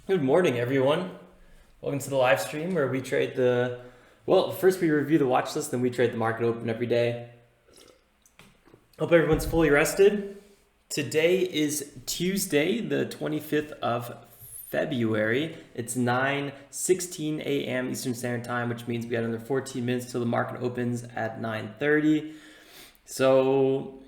Good morning, everyone. Welcome to the live stream where we trade first we review the watch list, then we trade the market open every day. Hope everyone's fully rested. Today is Tuesday, the 25th of February. It's 9:16 a.m. Eastern Standard Time, which means we have another 14 minutes till the market opens at 9:30. So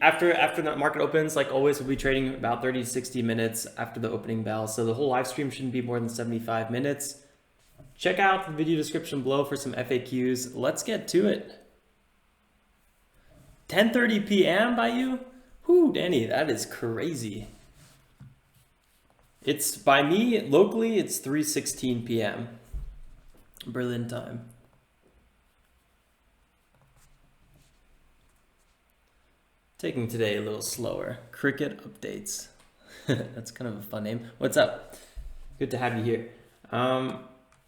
after that market opens, like always, we'll be trading about 30 to 60 minutes after the opening bell. So the whole live stream shouldn't be more than 75 minutes. Check out the video description below for some FAQs. Let's get to it. 10:30 p.m. by you? Whoo, Danny, that is crazy. It's, by me, locally, it's 3:16 p.m. Berlin time. Taking today a little slower. Cricket updates. That's kind of a fun name. What's up? Good to have you here.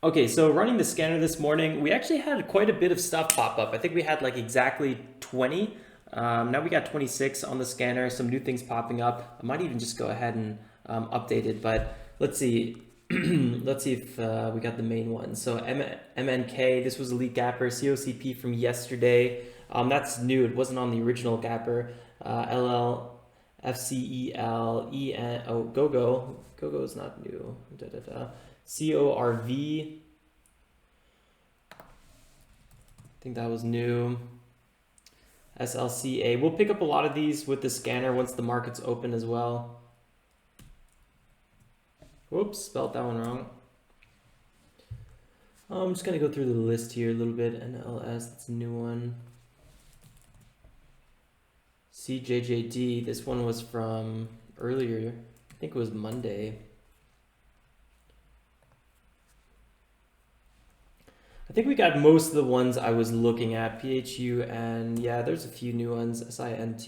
Okay, so running the scanner this morning, we actually had quite a bit of stuff pop up. I think we had like exactly 20. Now we got 26 on the scanner, some new things popping up. I might even just go ahead and update it, but let's see. Let's see if we got the main one. So MNK, this was a lead gapper, COCP from yesterday. That's new. It wasn't on the original gapper. LLFCELEN. Oh, GoGo. GoGo is not new. CORV. I think that was new. SLCA. We'll pick up a lot of these with the scanner once the market's open as well. Whoops, spelled that one wrong. I'm just going to go through the list here a little bit. NLS, that's a new one. CJJD, this one was from earlier. I think it was Monday. I think we got most of the ones I was looking at. PHU, and yeah, there's a few new ones. SINT,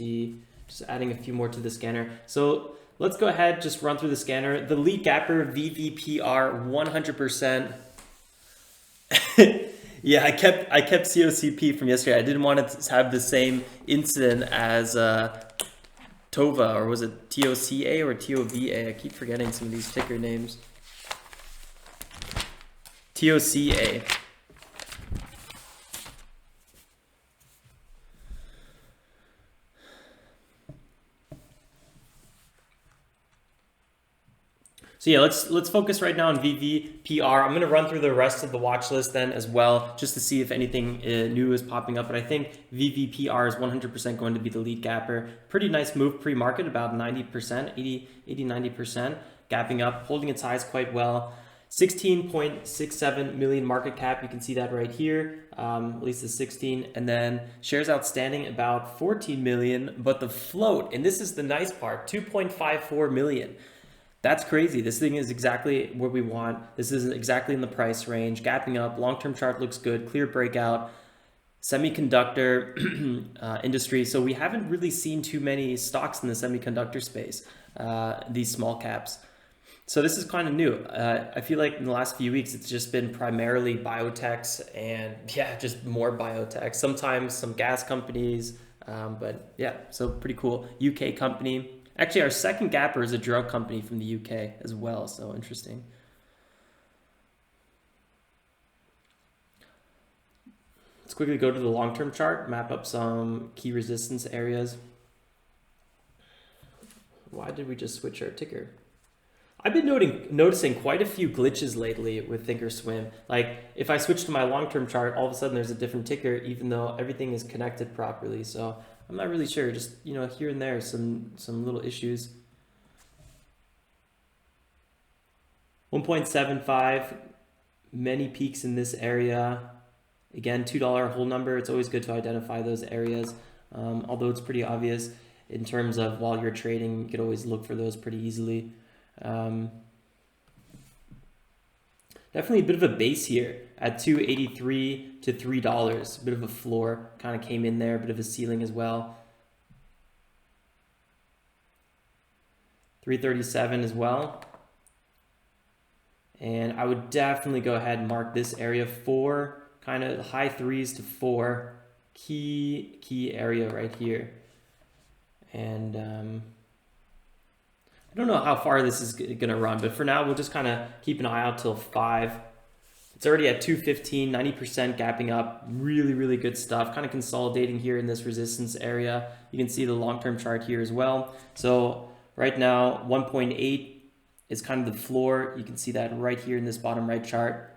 just adding a few more to the scanner. So let's go ahead, just run through the scanner. The lead gapper, VVPR 100%. Yeah, I kept COCP from yesterday. I didn't want it to have the same incident as TOVA, or was it TOCA or TOVA? I keep forgetting some of these ticker names. TOCA. So yeah, let's focus right now on VVPR. I'm going to run through the rest of the watch list then as well, just to see if anything new is popping up. But I think VVPR is 100% going to be the lead gapper. Pretty nice move pre-market, about 90%, 80-90%, gapping up, holding its highs quite well. 16.67 million market cap. You can see that right here, at least the 16. And then shares outstanding about 14 million, but the float, and this is the nice part, 2.54 million. That's crazy. This thing is exactly what we want. This is exactly in the price range. Gapping up, long-term chart looks good, clear breakout, semiconductor industry. So we haven't really seen too many stocks in the semiconductor space, these small caps. So this is kind of new. I feel like in the last few weeks, it's just been primarily biotechs and yeah, just more biotechs. Sometimes some gas companies, but yeah, so pretty cool. UK company. Actually, our second gapper is a drug company from the UK as well, so interesting. Let's quickly go to the long-term chart, map up some key resistance areas. Why did we just switch our ticker? I've been noticing quite a few glitches lately with ThinkorSwim. Like if I switch to my long-term chart, all of a sudden there's a different ticker, even though everything is connected properly. So I'm not really sure. Just, you know, here and there, some little issues. 1.75, many peaks in this area. Again, $2 whole number. It's always good to identify those areas, although it's pretty obvious in terms of while you're trading, you could always look for those pretty easily. Definitely a bit of a base here at $2.83 to $3. A bit of a floor kind of came in there, a bit of a ceiling as well. 337 as well. And I would definitely go ahead and mark this area for kind of high 3s to 4, key area right here. And I don't know how far this is gonna run, but for now we'll just kind of keep an eye out till 5. It's already at 215, 90% gapping up. Really good stuff. Kind of consolidating here in this resistance area. You can see the long-term chart here as well. So right now, 1.8 is kind of the floor. You can see that right here in this bottom right chart.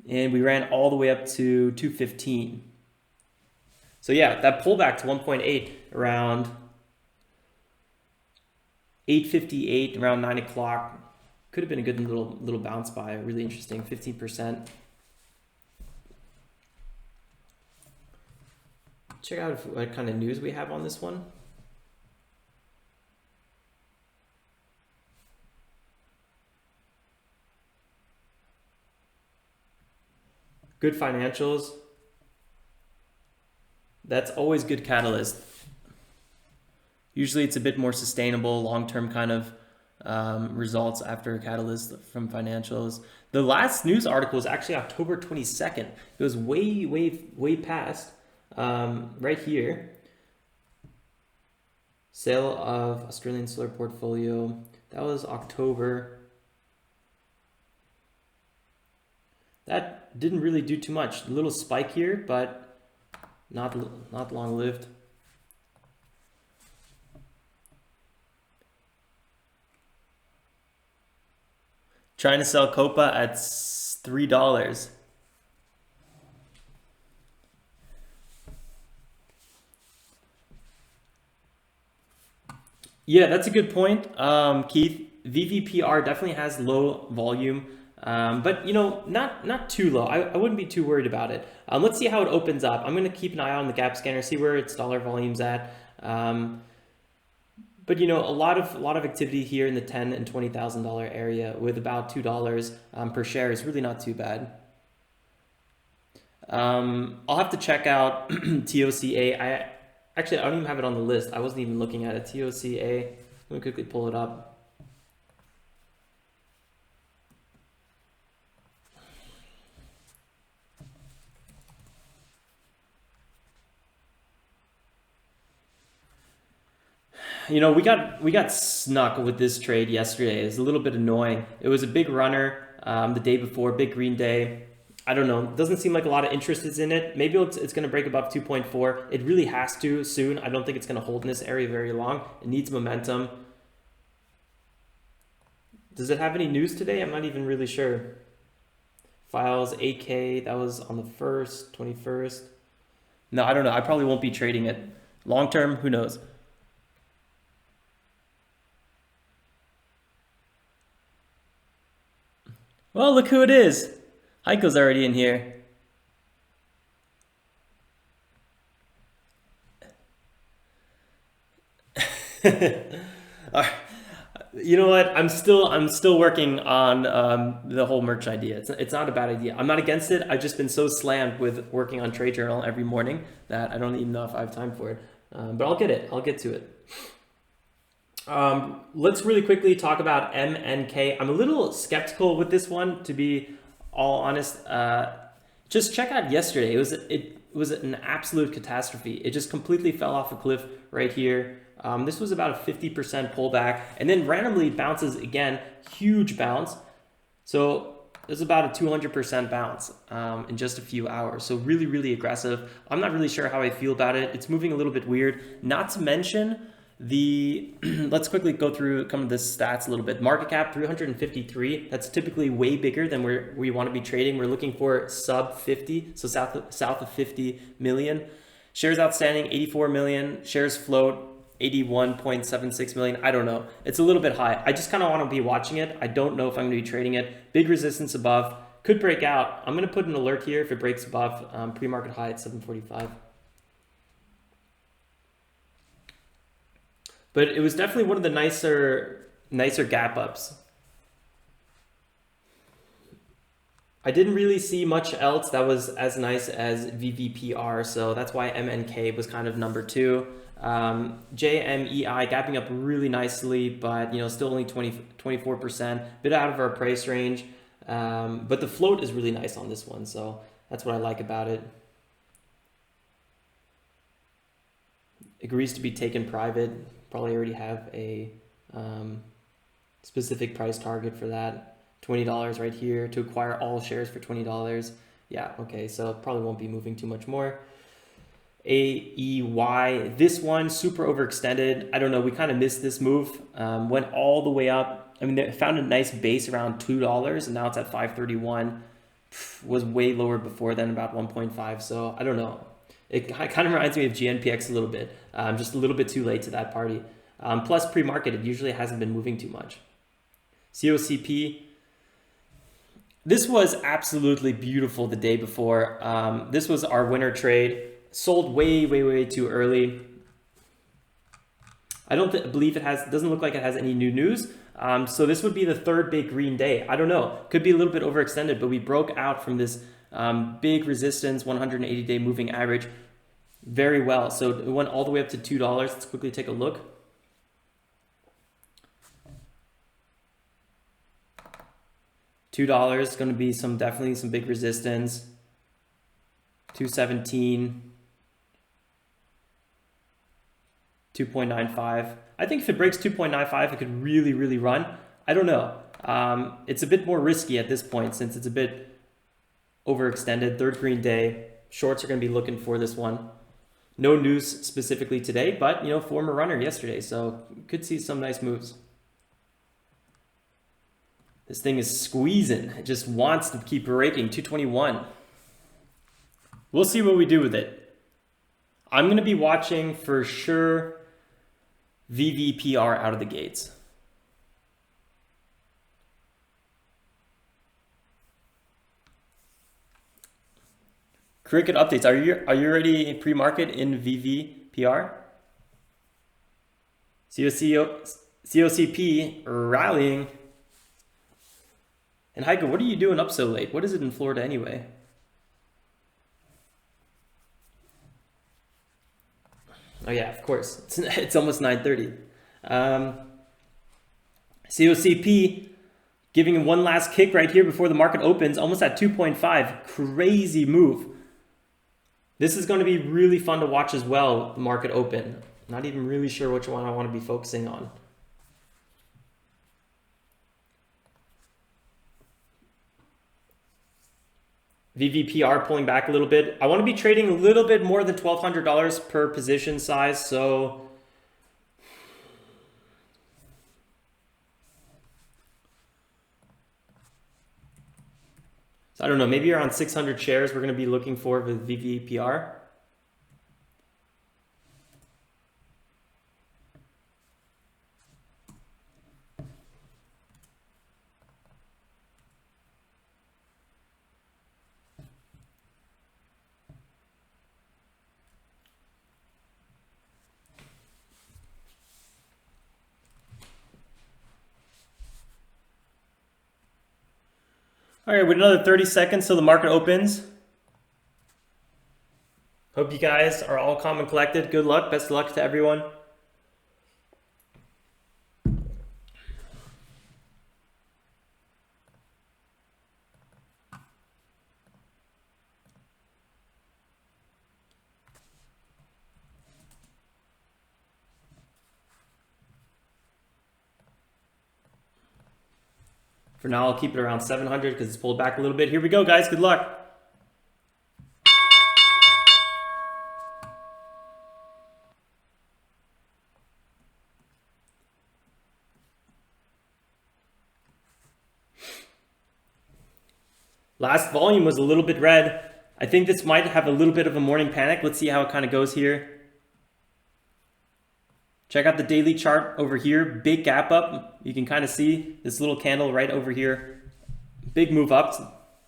And we ran all the way up to 215. So yeah, that pullback to 1.8 around 8:58, around 9 o'clock. Could have been a good little bounce by, really interesting, 15%. Check out what kind of news we have on this one. Good financials. That's always good catalyst. Usually it's a bit more sustainable, long-term kind of results after a catalyst from financials. The last news article was actually October 22nd. It was way past right here. Sale of Australian solar portfolio. That was October. That didn't really do too much. A little spike here, but not long-lived. Trying to sell Copa at $3. Yeah, that's a good point, Keith. VVPR definitely has low volume, but you know, not too low. I wouldn't be too worried about it. Let's see how it opens up. I'm going to keep an eye on the gap scanner, see where its dollar volume's at. But you know, a lot of activity here in the $10,000 and $20,000 area with about $2 per share is really not too bad. I'll have to check out TOCA. I don't even have it on the list. I wasn't even looking at it. TOCA. Let me quickly pull it up. You know, we got snuck with this trade yesterday. It's a little bit annoying. It was a big runner the day before, big green day. I don't know. It doesn't seem like a lot of interest is in it. Maybe it's going to break above 2.4. It really has to soon. I don't think it's going to hold in this area very long. It needs momentum. Does it have any news today? I'm not even really sure. Files, 8K, that was on the 1st, 21st. No, I don't know. I probably won't be trading it. Long term, who knows? Well, look who it is. Heiko's already in here. You know what? I'm still working on the whole merch idea. It's not a bad idea. I'm not against it. I've just been so slammed with working on Trade Journal every morning that I don't even know if I have time for it. But I'll get it. I'll get to it. Let's really quickly talk about MNK. I'm a little skeptical with this one, to be all honest. Just check out yesterday. It was an absolute catastrophe. It just completely fell off a cliff right here. This was about a 50% pullback, and then randomly bounces again, huge bounce. So there's about a 200% bounce in just a few hours. So really aggressive. I'm not really sure how I feel about it. It's moving a little bit weird. Not to mention let's quickly go through some of the stats a little bit. Market cap 353. That's typically way bigger than where we want to be trading. We're looking for sub 50, so south of 50 million. Shares outstanding 84 million. Shares float 81.76 million. I don't know. It's a little bit high. I just kind of want to be watching it. I don't know if I'm going to be trading it. Big resistance above. Could break out. I'm going to put an alert here if it breaks above pre-market high at 745. But it was definitely one of the nicer gap ups. I didn't really see much else that was as nice as VVPR, so that's why MNK was kind of number 2. JMEI gapping up really nicely, but you know, still only 24%, bit out of our price range. But the float is really nice on this one, so that's what I like about it. Agrees to be taken private. Probably already have a specific price target for that. $20 right here to acquire all shares for $20. Yeah, okay, so probably won't be moving too much more. AEY, this one super overextended. I don't know, we kind of missed this move. Went all the way up. I mean, they found a nice base around $2 and now it's at 531. Was way lower before then, about 1.5. So I don't know. It kind of reminds me of GNPX a little bit. Just a little bit too late to that party. Plus pre-market, it usually hasn't been moving too much. COCP. This was absolutely beautiful the day before. This was our winner trade. Sold way too early. I don't believe it has, doesn't look like it has any new news. So this would be the third big green day. I don't know, could be a little bit overextended, but we broke out from this big resistance, 180-day moving average very well. So it went all the way up to $2. Let's quickly take a look. $2 is going to be definitely some big resistance. 217. 2.95. I think if it breaks 2.95, it could really run. I don't know. It's a bit more risky at this point since it's a bit overextended. Third green day. Shorts are going to be looking for this one. No news specifically today, but former runner yesterday, so could see some nice moves. This thing is squeezing. It just wants to keep breaking. 221. We'll see what we do with it. I'm going to be watching for sure VVPR out of the gates. Cricket updates. Are you already pre-market in VVPR? COCP rallying. And Heiko, what are you doing up so late? What is it in Florida anyway? Oh yeah, of course. It's almost 9:30. COCP giving one last kick right here before the market opens, almost at 2.5. Crazy move. This is going to be really fun to watch as well, the market open. Not even really sure which one I want to be focusing on. VVPR pulling back a little bit. I want to be trading a little bit more than $1,200 per position size, so I don't know, maybe around 600 shares we're going to be looking for with VVPR. All right, with another 30 seconds till the market opens. Hope you guys are all calm and collected. Good luck. Best of luck to everyone. For now, I'll keep it around 700 because it's pulled back a little bit. Here we go, guys. Good luck. Last volume was a little bit red. I think this might have a little bit of a morning panic. Let's see how it kind of goes here. Check out the daily chart over here. Big gap up. You can kind of see this little candle right over here. Big move up.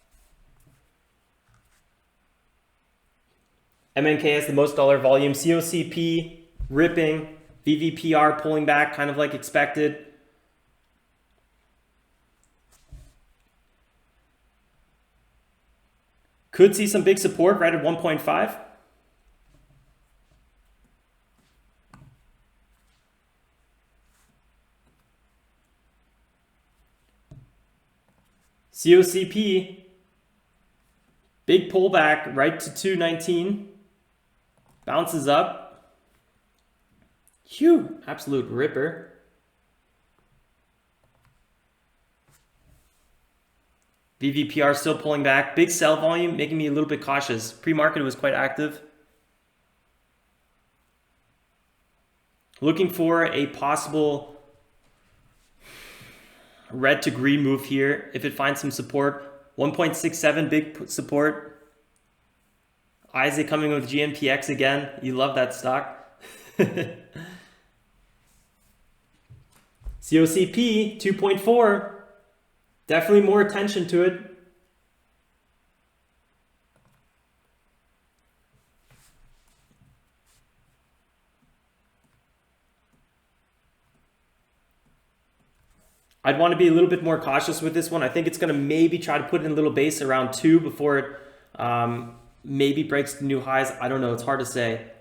MNK has the most dollar volume. COCP ripping. VVPR pulling back kind of like expected. Could see some big support right at 1.5. COCP, big pullback right to 219. Bounces up. Phew, absolute ripper. VVPR still pulling back. Big sell volume, making me a little bit cautious. Pre-market was quite active. Looking for a possible red to green move here. If it finds some support, 1.67 big support. Isaac coming with GMPX again. You love that stock. COCP 2.4. Definitely more attention to it. I'd want to be a little bit more cautious with this one. I think it's going to maybe try to put in a little base around 2 before it maybe breaks the new highs. I don't know. It's hard to say.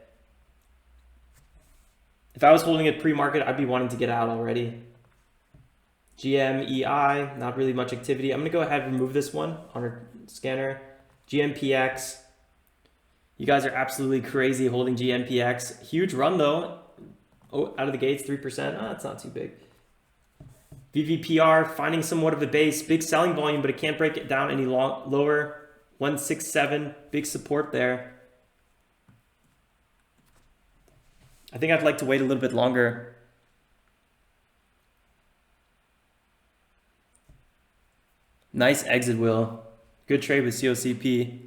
If I was holding it pre-market, I'd be wanting to get out already. GMEI, not really much activity. I'm going to go ahead and remove this one on our scanner. GMPX. You guys are absolutely crazy holding GMPX. Huge run though. Oh, out of the gates, 3%. Ah, that's not too big. VVPR finding somewhat of a base. Big selling volume, but it can't break it down any lower. 167, big support there. I think I'd like to wait a little bit longer. Nice exit, Will. Good trade with COCP.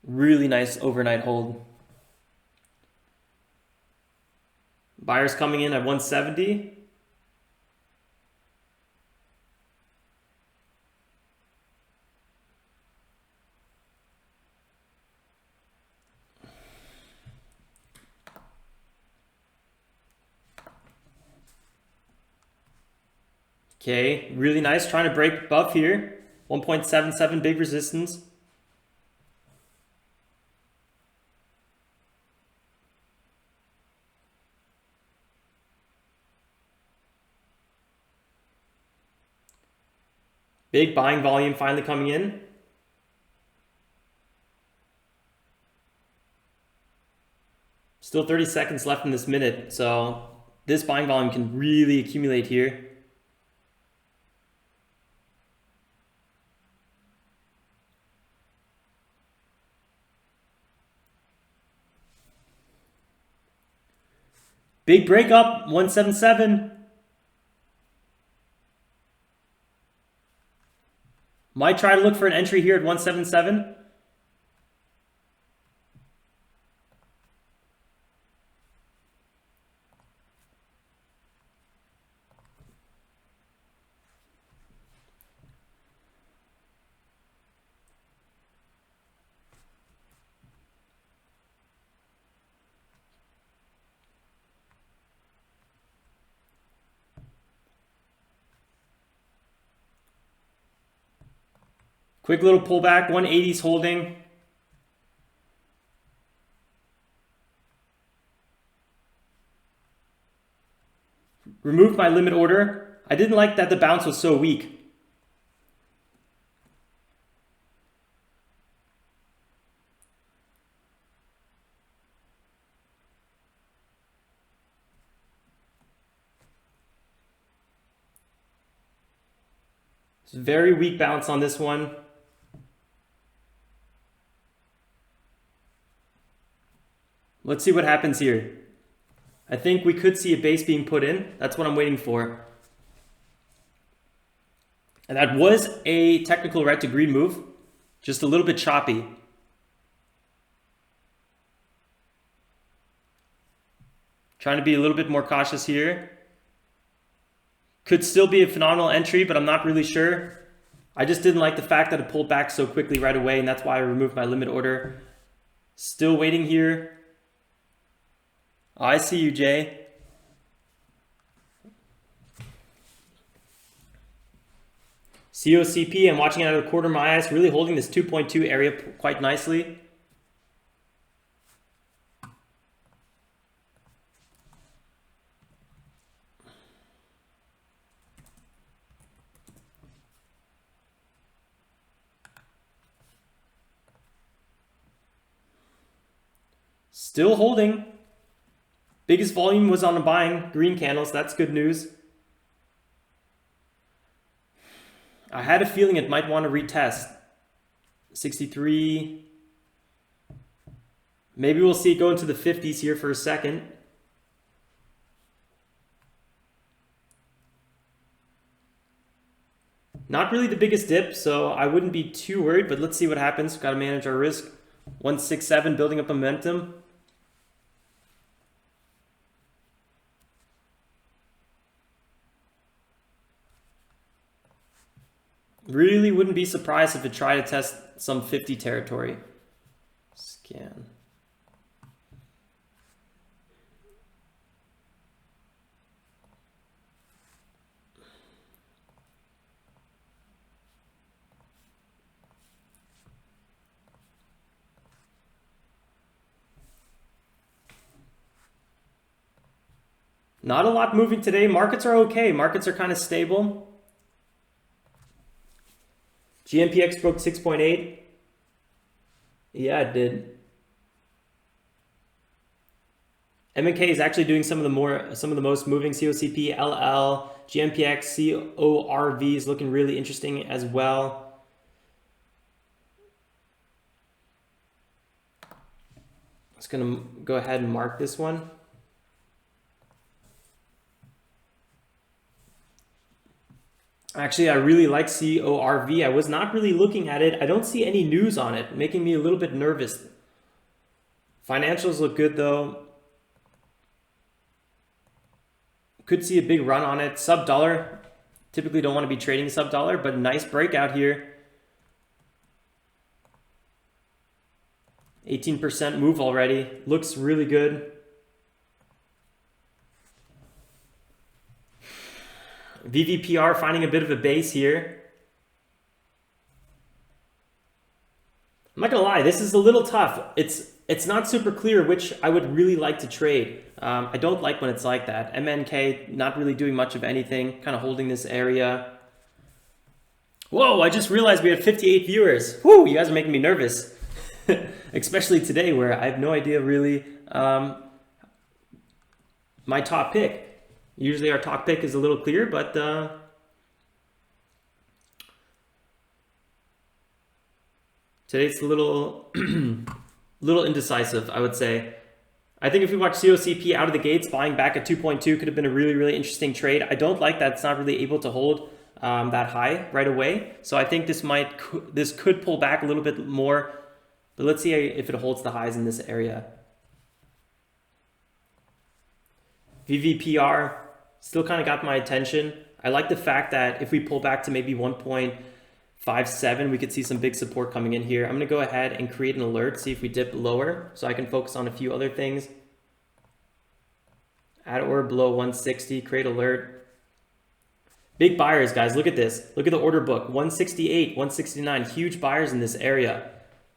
Really nice overnight hold. Buyers coming in at 170. Okay, really nice. Trying to break above here. 1.77 big resistance. Big buying volume finally coming in. Still 30 seconds left in this minute, so this buying volume can really accumulate here. Big breakup, 177. Might try to look for an entry here at 177. Quick little pullback, 180's holding. Removed my limit order. I didn't like that the bounce was so weak. It's a very weak bounce on this one. Let's see what happens here. I think we could see a base being put in. That's what I'm waiting for. And that was a technical red to green move. Just a little bit choppy. Trying to be a little bit more cautious here. Could still be a phenomenal entry, but I'm not really sure. I just didn't like the fact that it pulled back so quickly right away, and that's why I removed my limit order. Still waiting here. I see you, Jay. COCP, I'm watching it out of the corner of my eyes, really holding this 2.2 area quite nicely. Still holding. Biggest volume was on the buying. Green candles, that's good news. I had a feeling it might want to retest. 63. Maybe we'll see it go into the 50s here for a second. Not really the biggest dip, so I wouldn't be too worried, but let's see what happens. Got to manage our risk. 167 building up momentum. Really wouldn't be surprised if it tried to test some 50 territory. Scan. Not a lot moving today. Markets are okay. Markets are kind of stable. GMPX broke 6.8. Yeah, it did. MNK is actually doing some of the most moving. COCP, LL, GMPX, CORV is looking really interesting as well. I'm just gonna go ahead and mark this one. Actually, I really like CORV. I was not really looking at it. I don't see any news on it, making me a little bit nervous. Financials look good though. Could see a big run on it. Sub dollar. Typically don't want to be trading sub dollar, but nice breakout here. 18% move already. Looks really good. VVPR finding a bit of a base here. I'm not gonna lie, this is a little tough. It's not super clear which I would really like to trade. I don't like when it's like that. MNK not really doing much of anything, kind of holding this area. Whoa, I just realized we have 58 viewers. Whoo, you guys are making me nervous. Especially today where I have no idea really my top pick. Usually our top pick is a little clear, but today it's a little little indecisive, I would say. I think if we watch COCP out of the gates, buying back at 2.2 could have been a really, really interesting trade. I don't like that it's not really able to hold that high right away. So I think this could pull back a little bit more, but let's see if it holds the highs in this area. VVPR still kind of got my attention. I like the fact that if we pull back to maybe 1.57, we could see some big support coming in here. I'm gonna go ahead and create an alert, see if we dip lower so I can focus on a few other things. At or below 160, create alert. Big buyers, guys, look at this. Look at the order book, 168, 169, huge buyers in this area.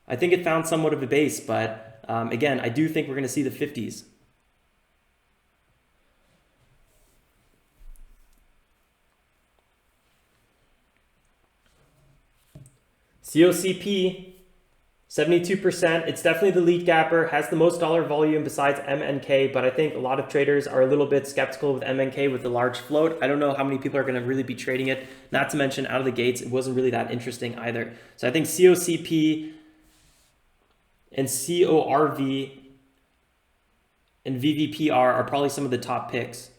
I think it found somewhat of a base, but again, I do think we're gonna see the 50s. COCP, 72%. It's definitely the lead gapper, has the most dollar volume besides MNK, but I think a lot of traders are a little bit skeptical with MNK with the large float. I don't know how many people are going to really be trading it. Not to mention out of the gates, it wasn't really that interesting either. So I think COCP and CORV and VVPR are probably some of the top picks.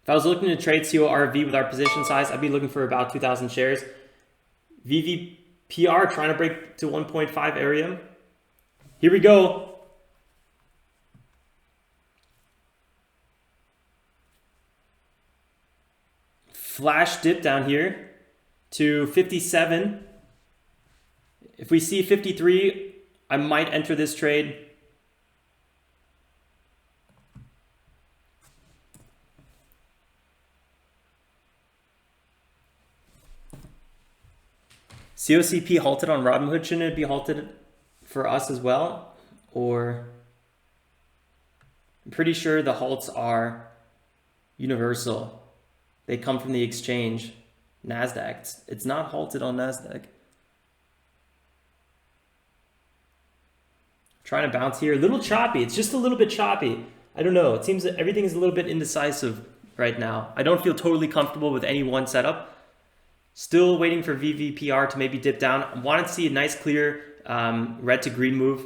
If I was looking to trade CORV with our position size, I'd be looking for about 2,000 shares. VVPR trying to break to 1.5 area. Here we go. Flash dip down here to 57. If we see 53, I might enter this trade. COCP halted on Robinhood. Shouldn't it be halted for us as well? Or I'm pretty sure the halts are universal. They come from the exchange, NASDAQ. It's not halted on NASDAQ. Trying to bounce here. A little choppy. It's just a little bit choppy. I don't know. It seems that everything is a little bit indecisive right now. I don't feel totally comfortable with any one setup. Still waiting for VVPR to maybe dip down. I wanted to see a nice clear red to green move.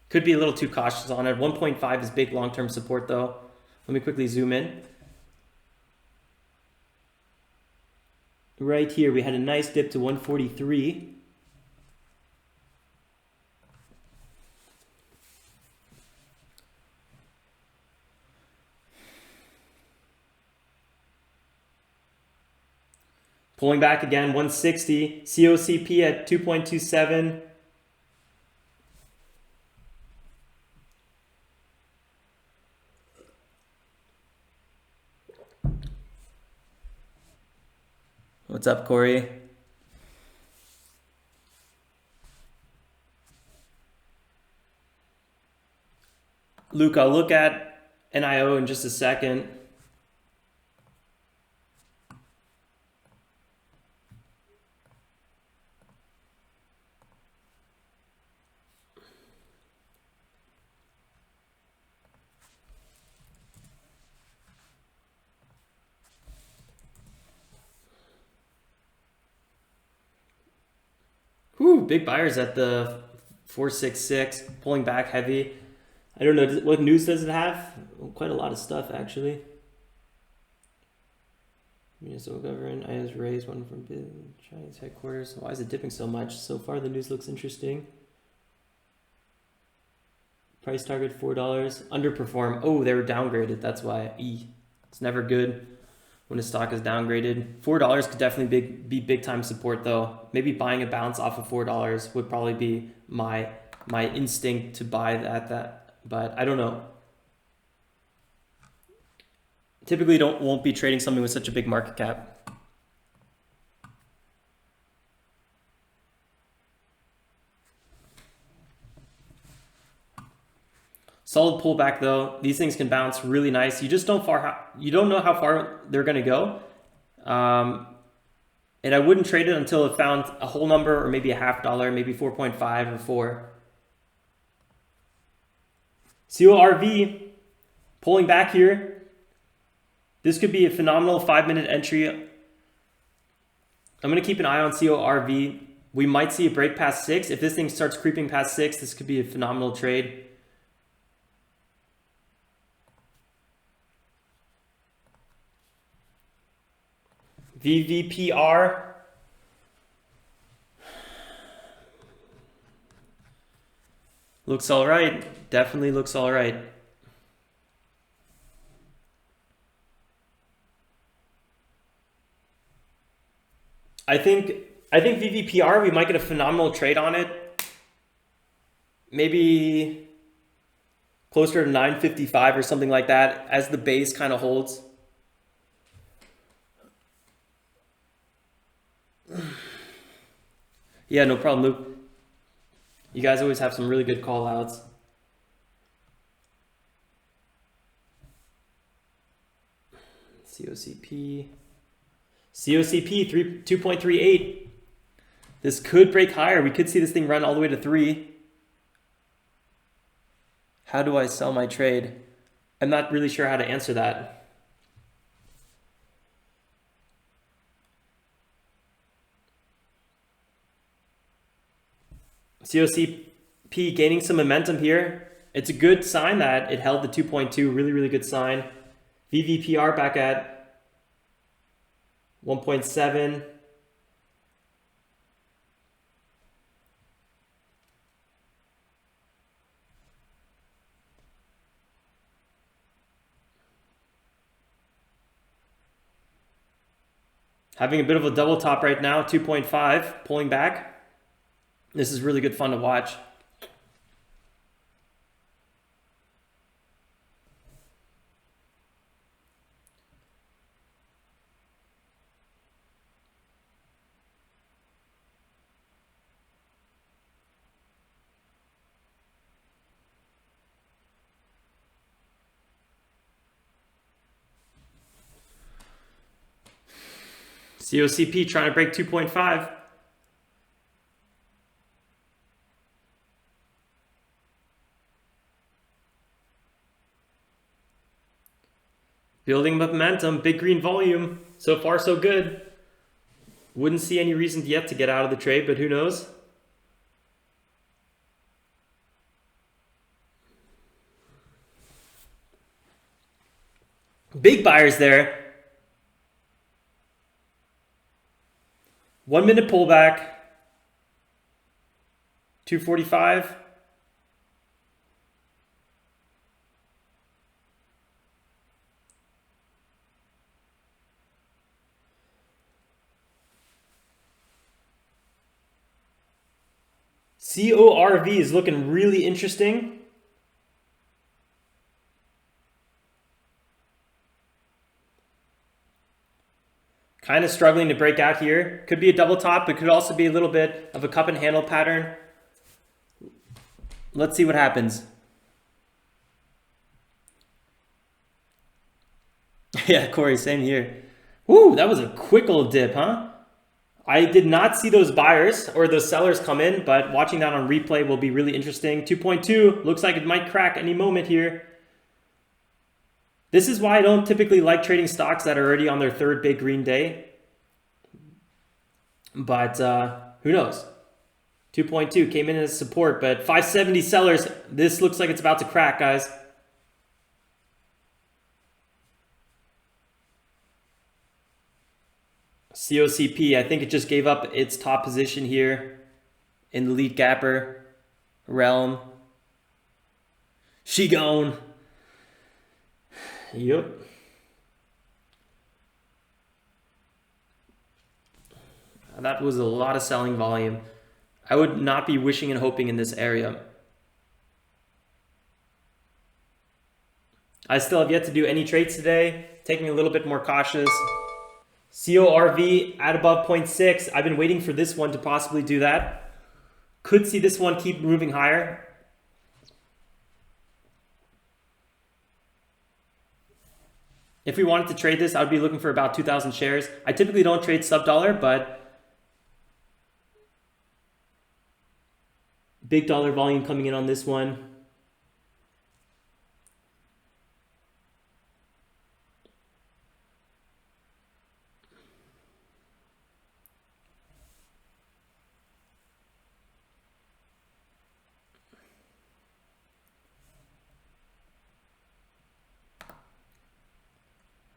Could be a little too cautious on it. 1.5 is big long-term support though. Let me quickly zoom in. Right here, we had a nice dip to 143. Pulling back again, 160. COCP at 2.27. What's up, Corey? Luke, I'll look at NIO in just a second. Whew, big buyers at the 466, pulling back heavy. I don't know, what news does it have? Quite a lot of stuff, actually. Municipal government, IS raised one from Chinese headquarters. Why is it dipping so much? So far, the news looks interesting. Price target $4. Underperform. Oh, they were downgraded. That's why. It's never good when a stock is downgraded. $4 could definitely be big time support though. Maybe buying a bounce off of $4 would probably be my instinct to buy that, but I don't know. Typically won't be trading something with such a big market cap. Solid pullback though. These things can bounce really nice. You just don't know how far they're going to go. And I wouldn't trade it until it found a whole number or maybe a $0.5, maybe 4.5 or 4. CORV pulling back here. This could be a phenomenal 5-minute entry. I'm going to keep an eye on CORV. We might see a break past 6. If this thing starts creeping past 6, this could be a phenomenal trade. VVPR. Looks all right. Definitely looks all right. I think VVPR, we might get a phenomenal trade on it. Maybe closer to 955 or something like that as the base kind of holds. Yeah, no problem, Luke. You guys always have some really good call outs. COCP 2.38. This could break higher. We could see this thing run all the way to 3. How do I sell my trade? I'm not really sure how to answer that. COCP gaining some momentum here. It's a good sign that it held the 2.2. Really, really good sign. VVPR back at 1.7. Having a bit of a double top right now, 2.5, pulling back. This is really good fun to watch. COCP trying to break 2.5. Building momentum, big green volume. So far, so good. Wouldn't see any reason yet to get out of the trade, but who knows? Big buyers there. 1 minute pullback. 245. CORV is looking really interesting. Kind of struggling to break out here. Could be a double top, but could also be a little bit of a cup and handle pattern. Let's see what happens. Yeah, Corey, same here. Woo, that was a quick old dip, huh? I did not see those buyers or those sellers come in, but watching that on replay will be really interesting. 2.2 looks like it might crack any moment here. This is why I don't typically like trading stocks that are already on their third big green day. But who knows? 2.2 came in as support, but 570 sellers. This looks like it's about to crack, guys. COCP, I think it just gave up its top position here in the lead gapper realm. She gone. Yep. That was a lot of selling volume. I would not be wishing and hoping in this area. I still have yet to do any trades today. Taking a little bit more cautious. CORV at above 0.6. I've been waiting for this one to possibly do that. Could see this one keep moving higher. If we wanted to trade this, I'd be looking for about 2,000 shares. I typically don't trade sub-dollar, but big dollar volume coming in on this one.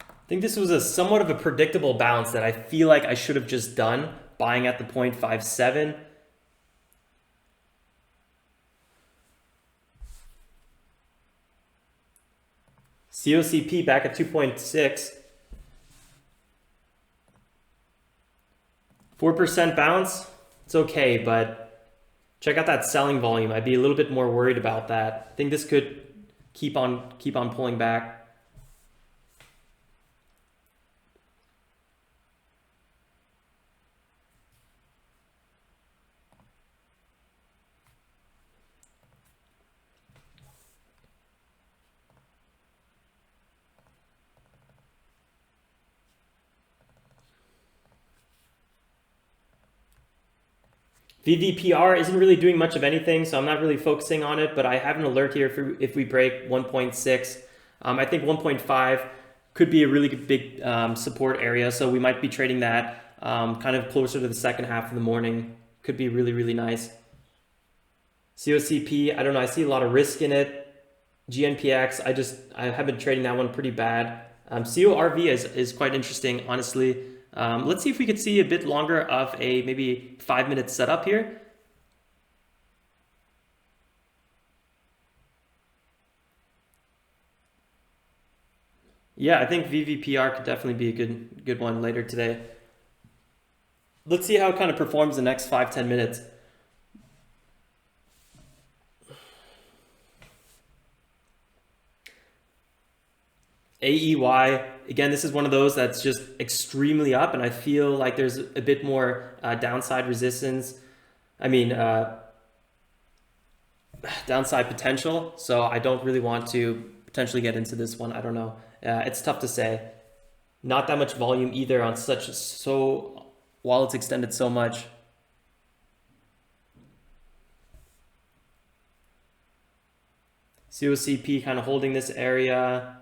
I think this was a somewhat of a predictable bounce that I feel like I should have just done, buying at the 0.57. COCP back at 2.6. 4% bounce, it's okay, but check out that selling volume. I'd be a little bit more worried about that. I think this could keep on pulling back. VVPR isn't really doing much of anything, so I'm not really focusing on it, but I have an alert here if we break 1.6. I think 1.5 could be a really big support area, so we might be trading that kind of closer to the second half of the morning. Could be really, really nice. COCP, I don't know, I see a lot of risk in it. GNPX, I have been trading that one pretty bad. CORV is quite interesting, honestly. Let's see if we could see a bit longer of a maybe 5-minute setup here. Yeah, I think VVPR could definitely be a good one later today. Let's see how it kind of performs the next 5-10 minutes. AEY, again, this is one of those that's just extremely up, and I feel like there's a bit more downside resistance. I mean, downside potential. So I don't really want to potentially get into this one. I don't know. It's tough to say. Not that much volume either on while it's extended so much. COCP kind of holding this area.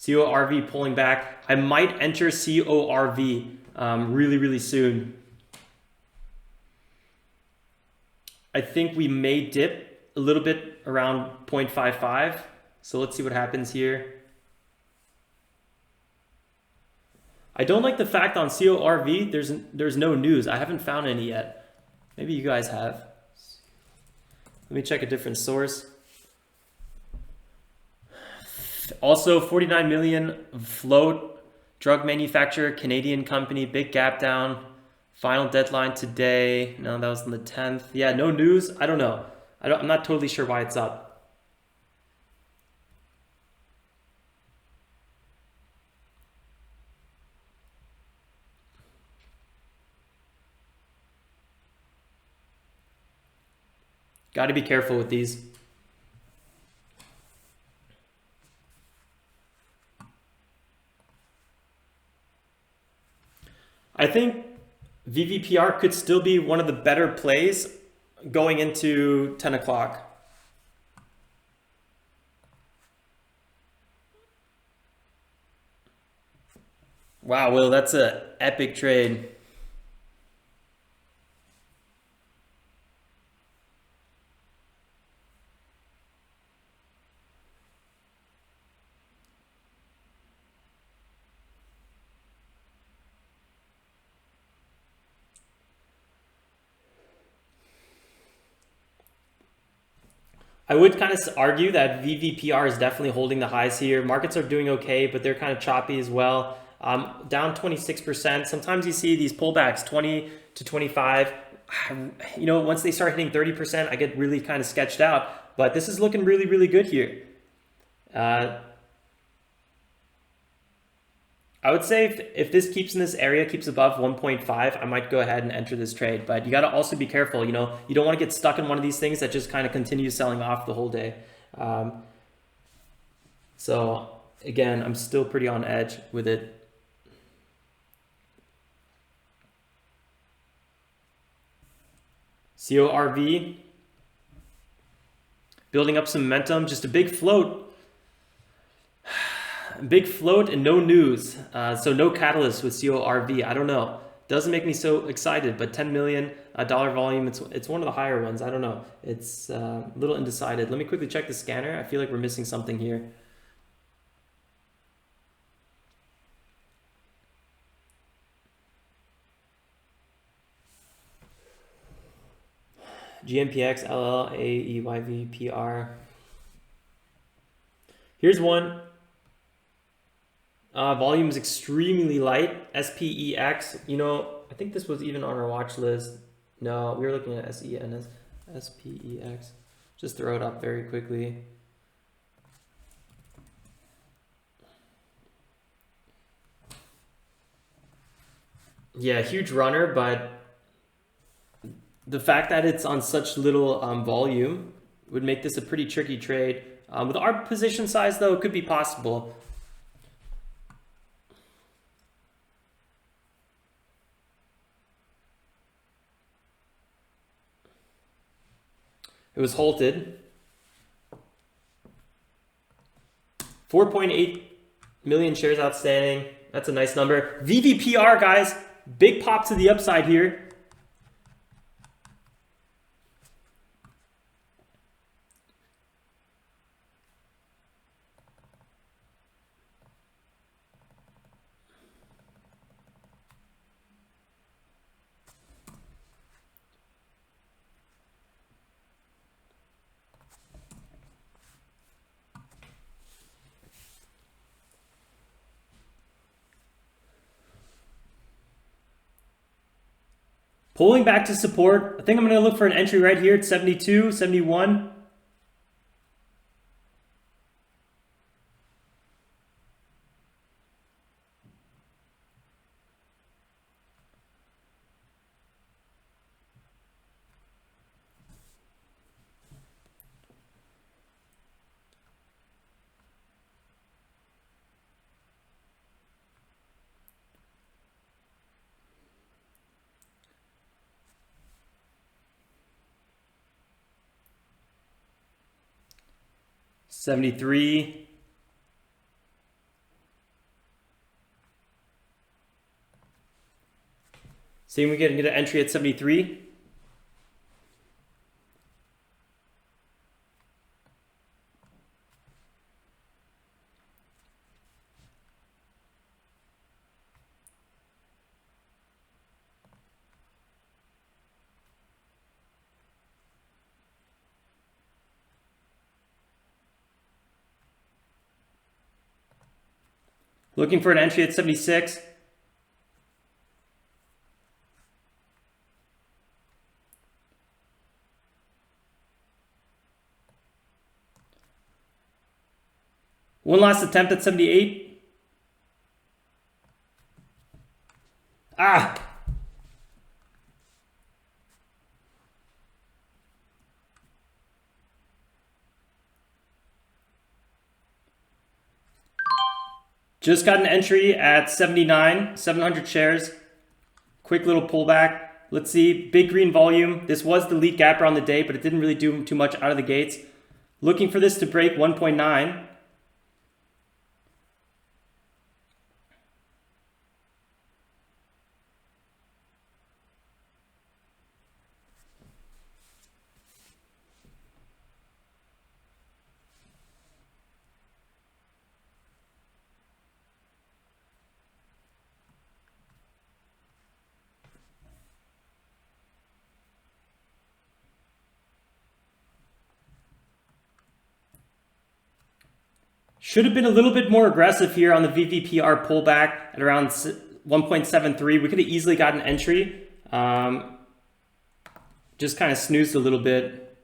CORV pulling back. I might enter CORV really soon. I think we may dip a little bit around 0.55. So let's see what happens here. I don't like the fact on CORV there's no news. I haven't found any yet. Maybe you guys have. Let me check a different source. Also 49 million float, drug manufacturer, Canadian company, big gap down. Final deadline today. No, that was on the 10th. Yeah, no news. I don't know. I'm not totally sure why it's up. Got to be careful with these. I think VVPR could still be one of the better plays going into 10 o'clock. Wow, Will, that's an epic trade. I would kind of argue that VVPR is definitely holding the highs here. Markets are doing okay, but they're kind of choppy as well. Down 26%. Sometimes you see these pullbacks, 20 to 25. You know, once they start hitting 30%, I get really kind of sketched out. But this is looking really good here. I would say if this keeps in this area, keeps above 1.5, I might go ahead and enter this trade. But you got to also be careful. You know, you don't want to get stuck in one of these things that just kind of continues selling off the whole day. So again, I'm still pretty on edge with it. CORV building up some momentum, just a big float. Big float and no news. So no catalyst with CORV. I don't know. Doesn't make me so excited, but $10 million volume, it's one of the higher ones. I don't know. It's a little undecided. Let me quickly check the scanner. I feel like we're missing something here. GMPX, LL, AEYV, PR. Here's one. Volume is extremely light. SPEX, you know, I think this was even on our watch list. No, we were looking at SENS, SPEX. Just throw it up very quickly. Yeah, huge runner, but the fact that it's on such little volume would make this a pretty tricky trade. With our position size, though, it could be possible. It was halted. 4.8 million shares outstanding. That's a nice number. VVPR, guys. Big pop to the upside here. Pulling back to support. I think I'm going to look for an entry right here at 72, 71. $73. Seeing we can get an entry at 73. Looking for an entry at 76. One last attempt at 78. Ah! Just got an entry at 79, 700 shares. Quick little pullback. Let's see, big green volume. This was the lead gapper on the day, but it didn't really do too much out of the gates. Looking for this to break 1.9. Should have been a little bit more aggressive here on the VVPR pullback at around 1.73. We could have easily gotten an entry. Just kind of snoozed a little bit.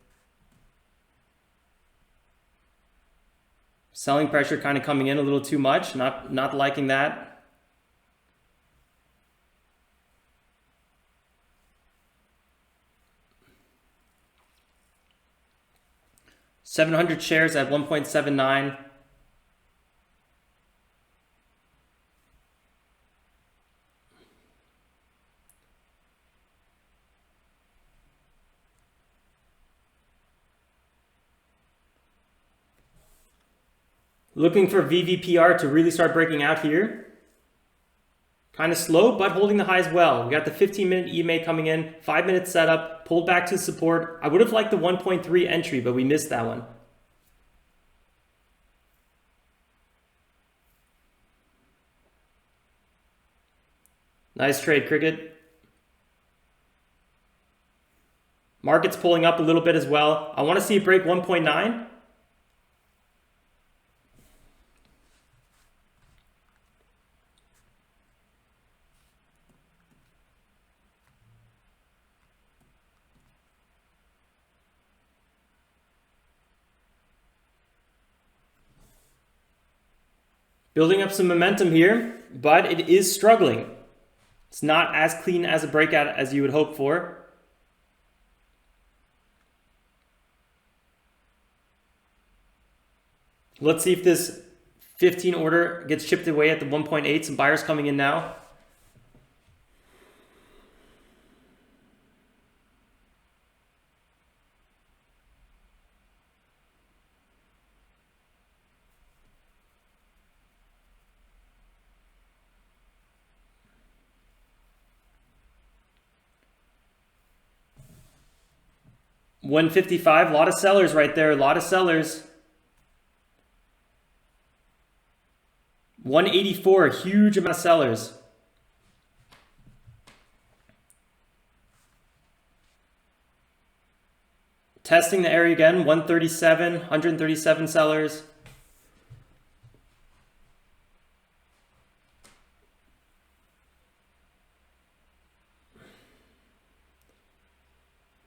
Selling pressure kind of coming in a little too much. Not liking that. $700 shares at 1.79. Looking for VVPR to really start breaking out here. Kind of slow, but holding the highs well. We got the 15-minute EMA coming in, 5-minute setup, pulled back to support. I would have liked the 1.3 entry, but we missed that one. Nice trade, Cricket. Market's pulling up a little bit as well. I want to see it break 1.9. Building up some momentum here, but it is struggling. It's not as clean as a breakout as you would hope for. Let's see if this 15 order gets chipped away at the 1.8. Some buyers coming in now. $155, a lot of sellers right there, a lot of sellers. 184, a huge amount of sellers. Testing the area again, 137, 137 sellers.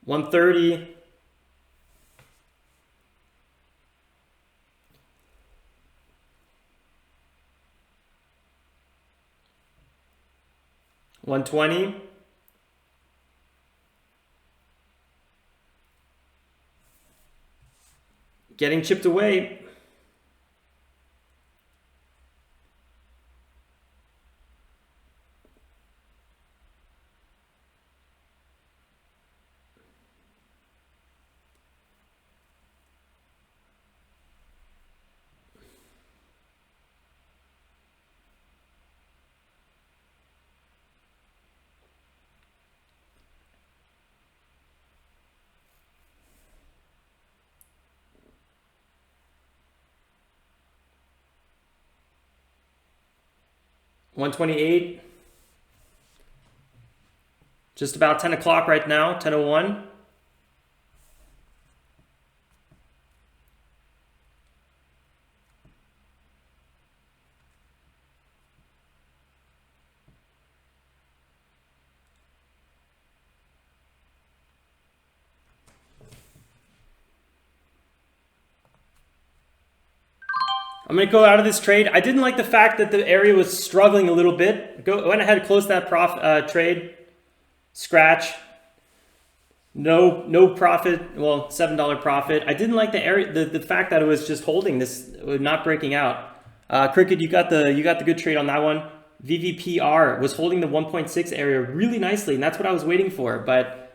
$130. $120. Getting chipped away. 128. Just about 10 o'clock right now, 10:01. I'm going to go out of this trade. I didn't like the fact that the area was struggling a little bit. Went ahead, closed that trade. Scratch. No profit. Well, $7 profit. I didn't like the area, the fact that it was just holding this, not breaking out. Cricket, you got the good trade on that one. VVPR was holding the 1.6 area really nicely, and that's what I was waiting for, but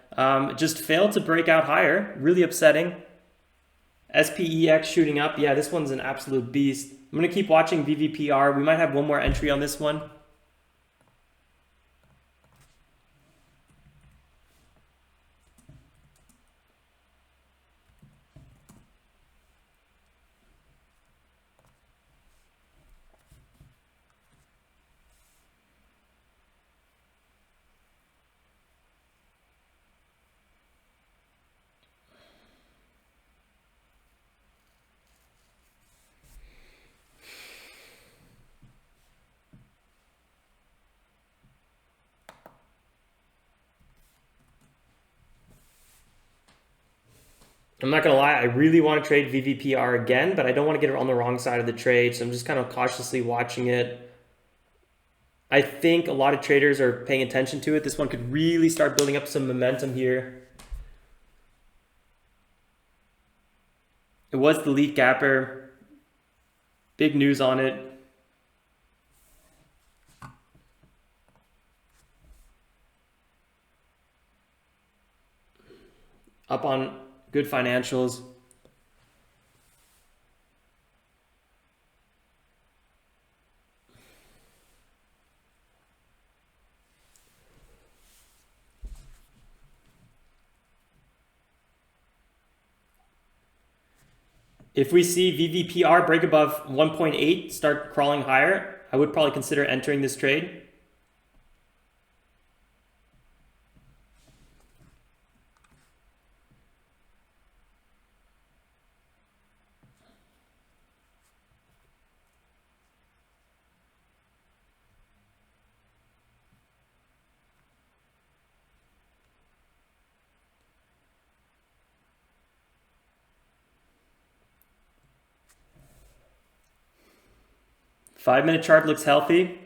just failed to break out higher. Really upsetting. SPEX shooting up. Yeah, this one's an absolute beast. I'm going to keep watching VVPR. We might have one more entry on this one. I'm not going to lie, I really want to trade VVPR again, but I don't want to get it on the wrong side of the trade, so I'm just kind of cautiously watching it. I think a lot of traders are paying attention to it. This one could really start building up some momentum here. It was the lead gapper. Big news on it. Up on good financials. If we see VVPR break above 1.8, start crawling higher, I would probably consider entering this trade. Five-minute chart looks healthy.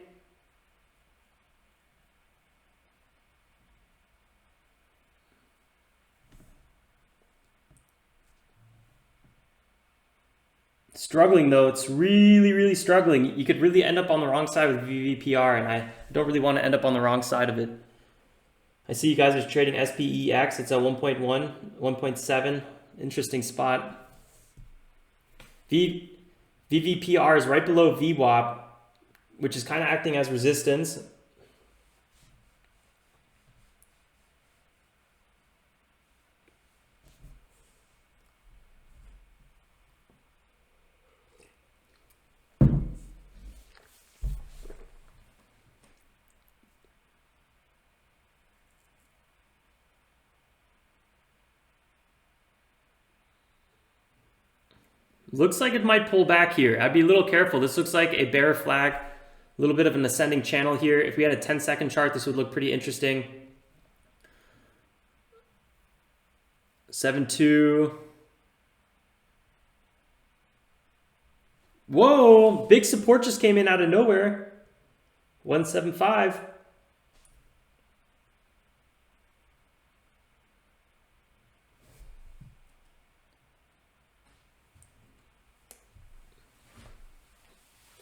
Struggling though, it's really struggling. You could really end up on the wrong side with VVPR, and I don't really want to end up on the wrong side of it. I see you guys are trading SPEX. It's at 1.1, 1.7. Interesting spot. VVPR is right below VWAP, which is kind of acting as resistance. Looks like it might pull back here. I'd be a little careful. This looks like a bear flag, a little bit of an ascending channel here. If we had a 10-second chart, this would look pretty interesting. 7-2. Whoa, big support just came in out of nowhere. 175.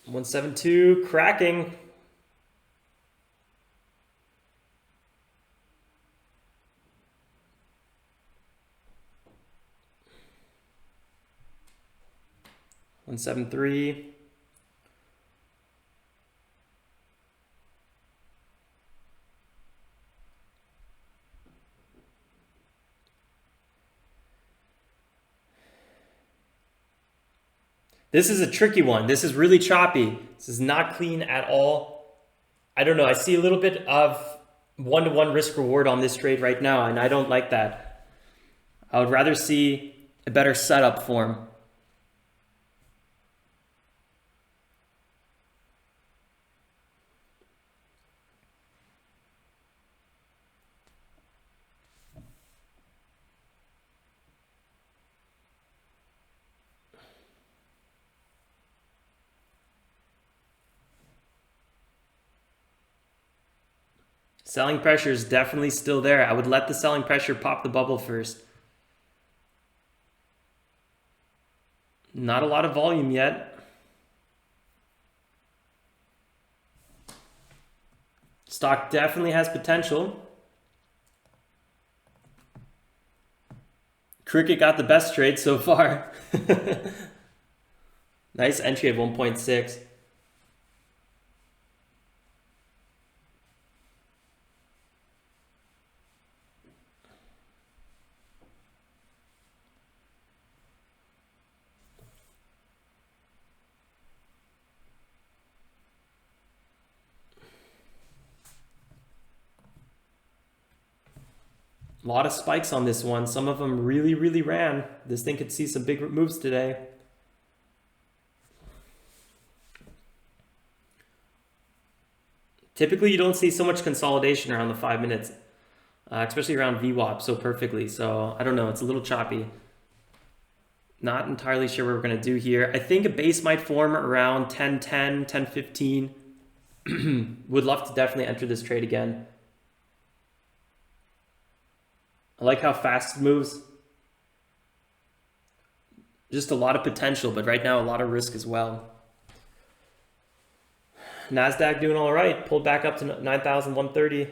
$172 cracking. $173. This is a tricky one. This is really choppy. This is not clean at all. I don't know. I see a little bit of one-to-one risk reward on this trade right now, and I don't like that. I would rather see a better setup form. Selling pressure is definitely still there. I would let the selling pressure pop the bubble first. Not a lot of volume yet. Stock definitely has potential. Cricket got the best trade so far. Nice entry at 1.6. A lot of spikes on this one. Some of them really, really ran. This thing could see some big moves today. Typically, you don't see so much consolidation around the 5 minutes, especially around VWAP so perfectly. So I don't know. It's a little choppy. Not entirely sure what we're going to do here. I think a base might form around 10.10, 10.15. Would love to definitely enter this trade again. I like how fast it moves. Just a lot of potential, but right now a lot of risk as well. NASDAQ doing all right. Pulled back up to 9,130.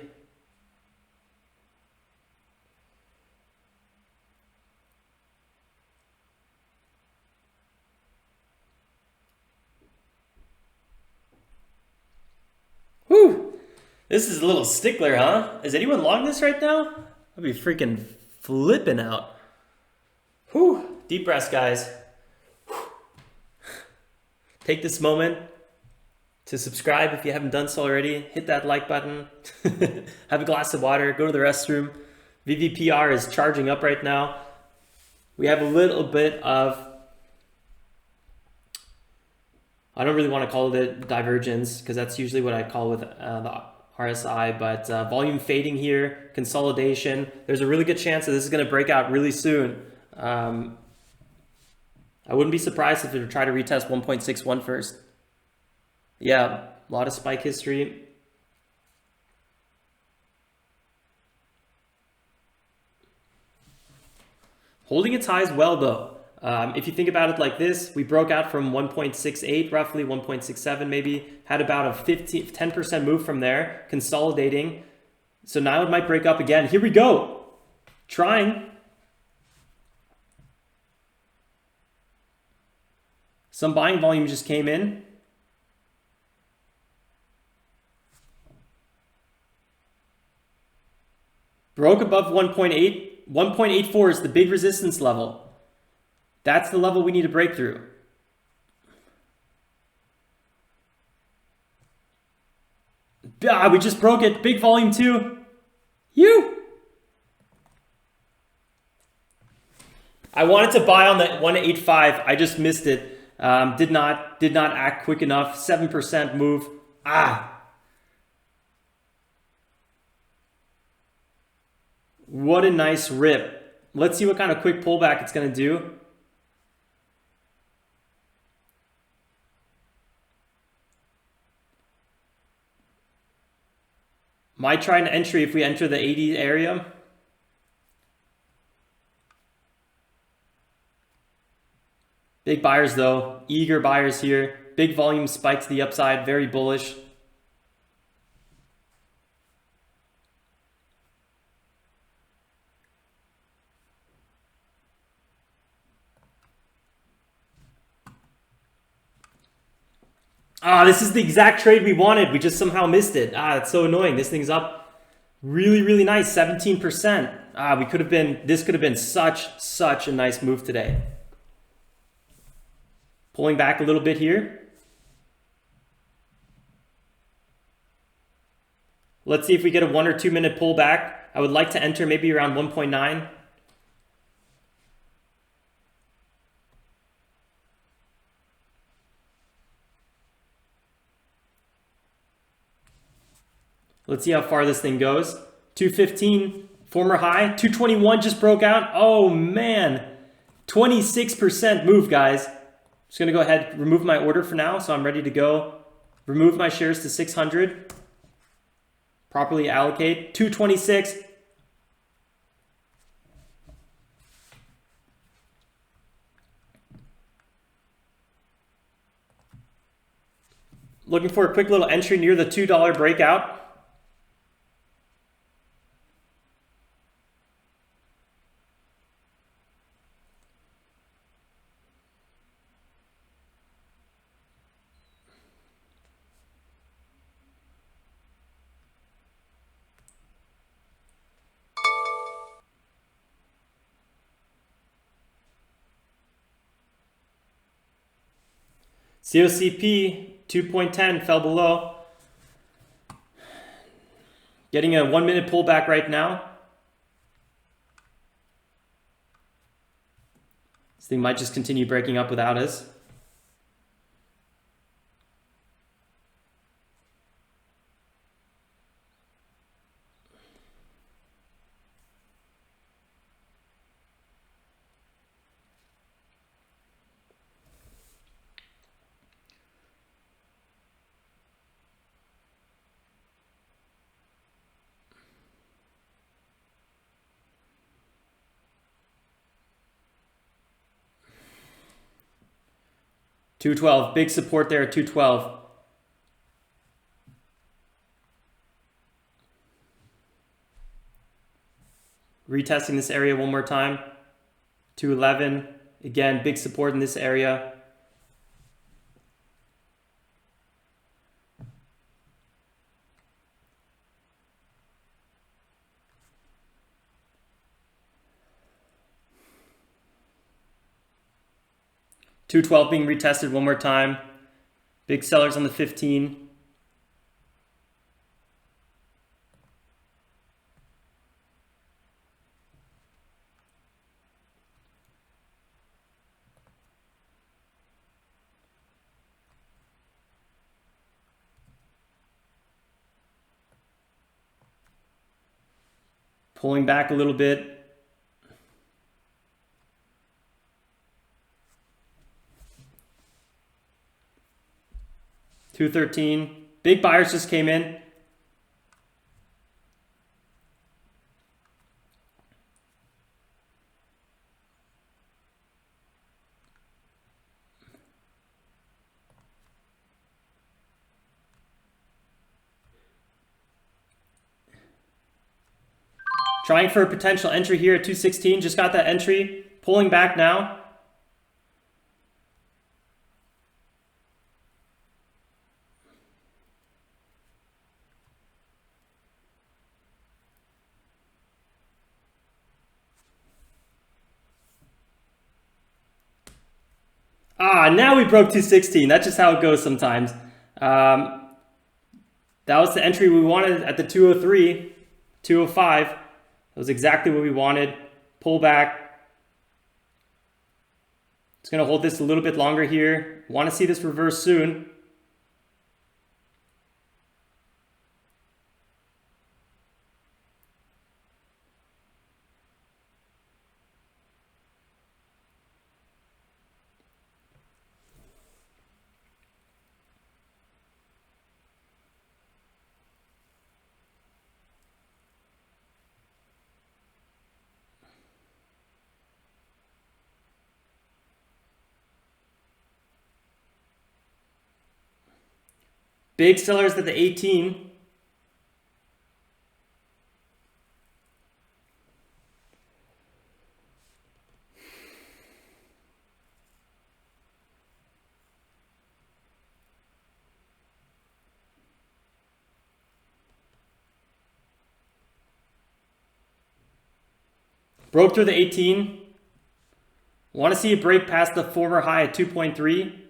Whew. This is a little stickler, huh? Is anyone long this right now? I'll be freaking flipping out. Whew. Deep breaths, guys. Whew. Take this moment to subscribe if you haven't done so already. Hit that like button. Have a glass of water. Go to the restroom. VVPR is charging up right now. We have a little bit of, I don't really want to call it divergence because that's usually what I call with the RSI, but volume fading here, consolidation. There's a really good chance that this is going to break out really soon. I wouldn't be surprised if it would try to retest 1.61 first. Yeah, a lot of spike history. Holding its highs well though. If you think about it like this, we broke out from 1.68, roughly 1.67 maybe, had about a 10% move from there, consolidating. So now it might break up again. Here we go. Trying. Some buying volume just came in. Broke above 1.8. 1.84 is the big resistance level. That's the level we need to break through. Ah, we just broke it. Big volume too. I wanted to buy on the 185. I just missed it. Did not act quick enough. 7% move. What a nice rip. Let's see what kind of quick pullback it's going to do. Might try an entry if we enter the 80 area. Big buyers though, eager buyers here. Big volume spike to the upside, very bullish. This is the exact trade we wanted. We just somehow missed it. It's so annoying. This thing's up really, really nice, 17%. This could have been such a nice move today. Pulling back a little bit here. Let's see if we get a 1 or 2 minute pullback. I would like to enter maybe around 1.9. Let's see how far this thing goes. 215, former high. 221 just broke out. Oh man, 26% move, guys. Just gonna go ahead, remove my order for now, so I'm ready to go. Remove my shares to 600. Properly allocate. 226. Looking for a quick little entry near the $2 breakout. COCP 2.10 fell below. Getting a 1 minute pullback right now. This thing might just continue breaking up without us. $212, big support there at $212. Retesting this area one more time. $211, again, big support in this area. $212 being retested one more time. Big sellers on the 15. Pulling back a little bit. $213. Big buyers just came in. Trying for a potential entry here at 216. Just got that entry. Pulling back now. Now we broke 216. That's just how it goes sometimes. That was the entry we wanted at the 203, 205. That was exactly what we wanted. Pull back. It's going to hold this a little bit longer here. Want to see this reverse soon. Big sellers at the 18. Broke through the 18. Want to see it break past the former high at 2.3.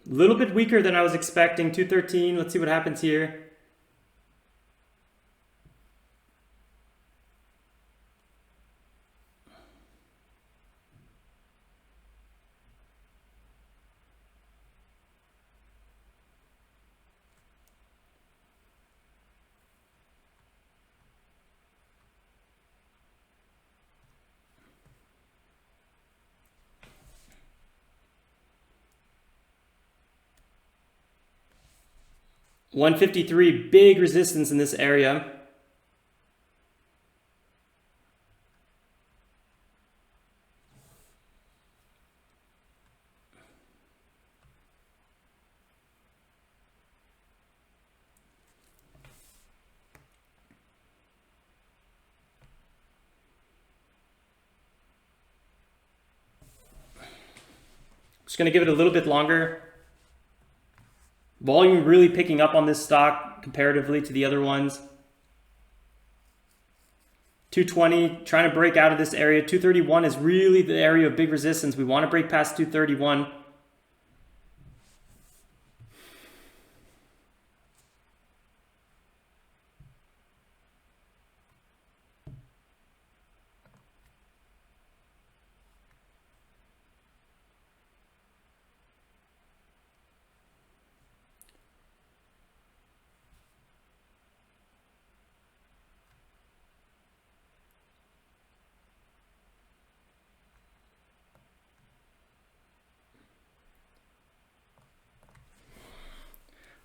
A little bit weaker than I was expecting. 213. Let's see what happens here. $153, big resistance in this area. Just going to give it a little bit longer. Volume really picking up on this stock comparatively to the other ones. 220, trying to break out of this area. 231 is really the area of big resistance. We want to break past 231.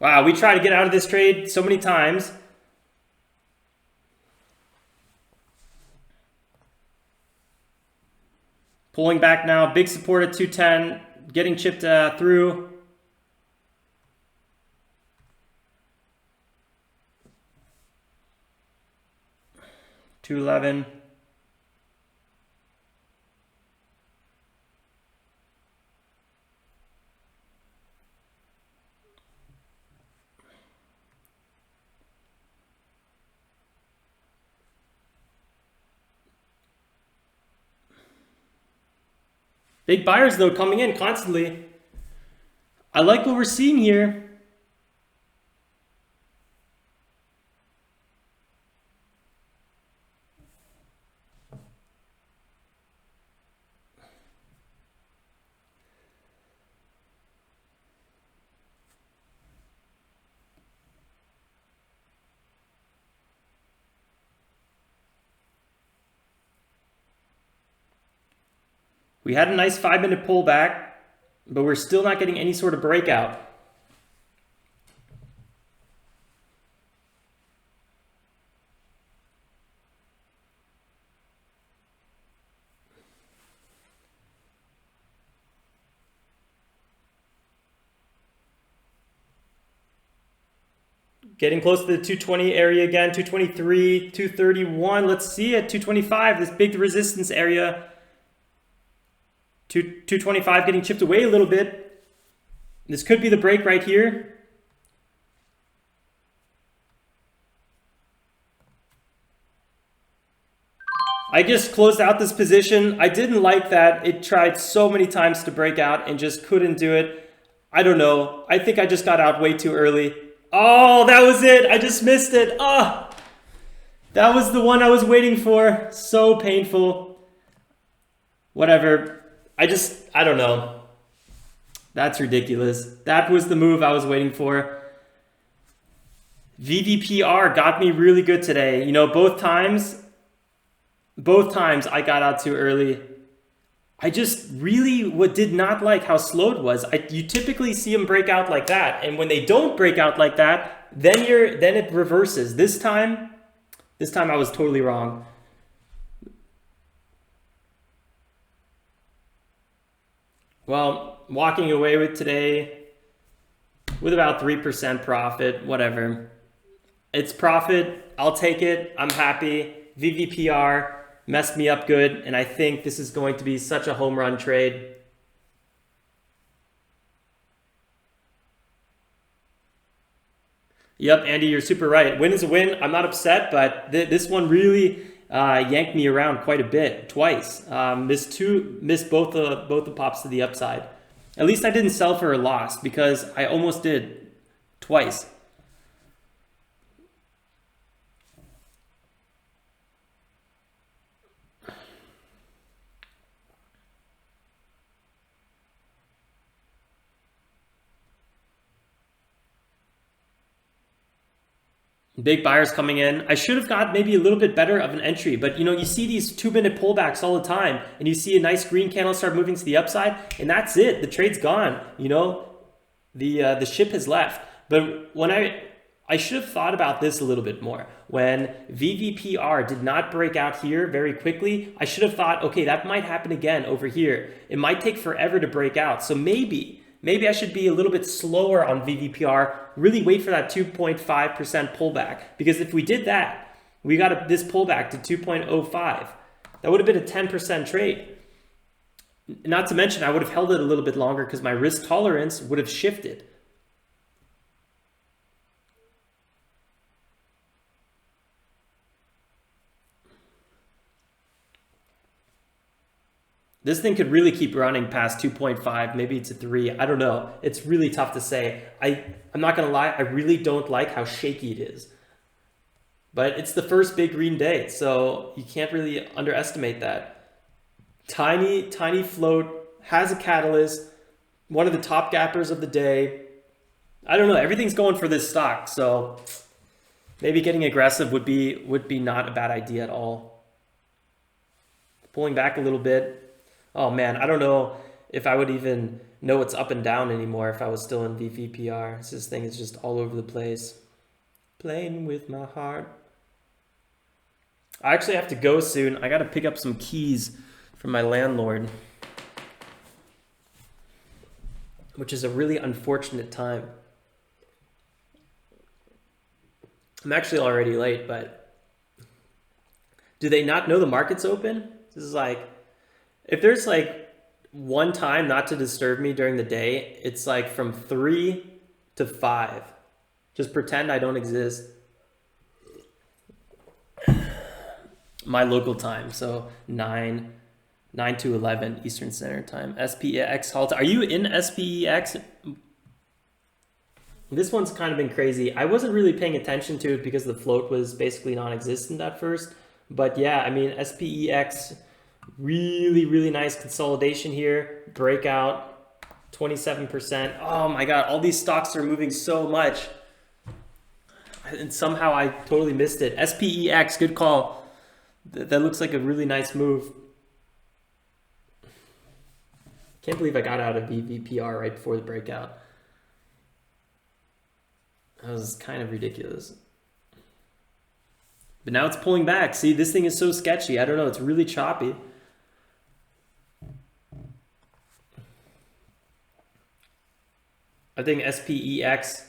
Wow, we tried to get out of this trade so many times. Pulling back now, big support at 210, getting chipped through. $211. Big buyers, though, coming in constantly. I like what we're seeing here. We had a nice 5-minute pullback, but we're still not getting any sort of breakout. Getting close to the 220 area again, 223, 231. Let's see it, 225, this big resistance area. 225 getting chipped away a little bit. This could be the break right here. I just closed out this position. I didn't like that. It tried so many times to break out and just couldn't do it. I don't know. I think I just got out way too early. Oh, that was it. I just missed it. Ah, that was the one I was waiting for. So painful. Whatever. I don't know. That's ridiculous. That was the move I was waiting for. VVPR got me really good today. You know, both times I got out too early. I just really did not like how slow it was. You typically see them break out like that, and when they don't break out like that, then it reverses. This time I was totally wrong. Well, walking away with today with about 3% profit, whatever. It's profit. I'll take it. I'm happy. VVPR messed me up good, and I think this is going to be such a home run trade. Yep, Andy, you're super right. Win is a win. I'm not upset, but this one really yanked me around quite a bit, twice. Missed both the pops to the upside. At least I didn't sell for a loss because I almost did twice. Big buyers coming in. I should have got maybe a little bit better of an entry, but you know, you see these 2-minute pullbacks all the time, and you see a nice green candle start moving to the upside, and that's it. The trade's gone. You know, the ship has left. But when I should have thought about this a little bit more. When VVPR did not break out here very quickly, I should have thought, okay, that might happen again over here. It might take forever to break out. So maybe I should be a little bit slower on VVPR, really wait for that 2.5% pullback. Because if we did that, we got this pullback to 2.05. That would have been a 10% trade. Not to mention, I would have held it a little bit longer because my risk tolerance would have shifted. This thing could really keep running past 2.5, maybe it's a 3. I don't know. It's really tough to say. I'm not going to lie. I really don't like how shaky it is. But it's the first big green day, so you can't really underestimate that. Tiny float, has a catalyst, one of the top gappers of the day. I don't know. Everything's going for this stock, so maybe getting aggressive would be not a bad idea at all. Pulling back a little bit. Oh man, I don't know if I would even know what's up and down anymore if I was still in VVPR. This thing is just all over the place. Playing with my heart. I actually have to go soon. I got to pick up some keys from my landlord, which is a really unfortunate time. I'm actually already late, but do they not know the market's open? This is like, if there's like one time not to disturb me during the day, it's like from 3 to 5. Just pretend I don't exist. My local time, so 9 to 11 Eastern Standard Time. SPX halt. Are you in SPX? This one's kind of been crazy. I wasn't really paying attention to it because the float was basically non-existent at first. But yeah, I mean, SPEX, really nice consolidation here. Breakout, 27%. Oh my God, all these stocks are moving so much. And somehow I totally missed it. SPEX, good call. That looks like a really nice move. Can't believe I got out of VVPR right before the breakout. That was kind of ridiculous. But now it's pulling back. See, this thing is so sketchy. I don't know. It's really choppy. I think SPEX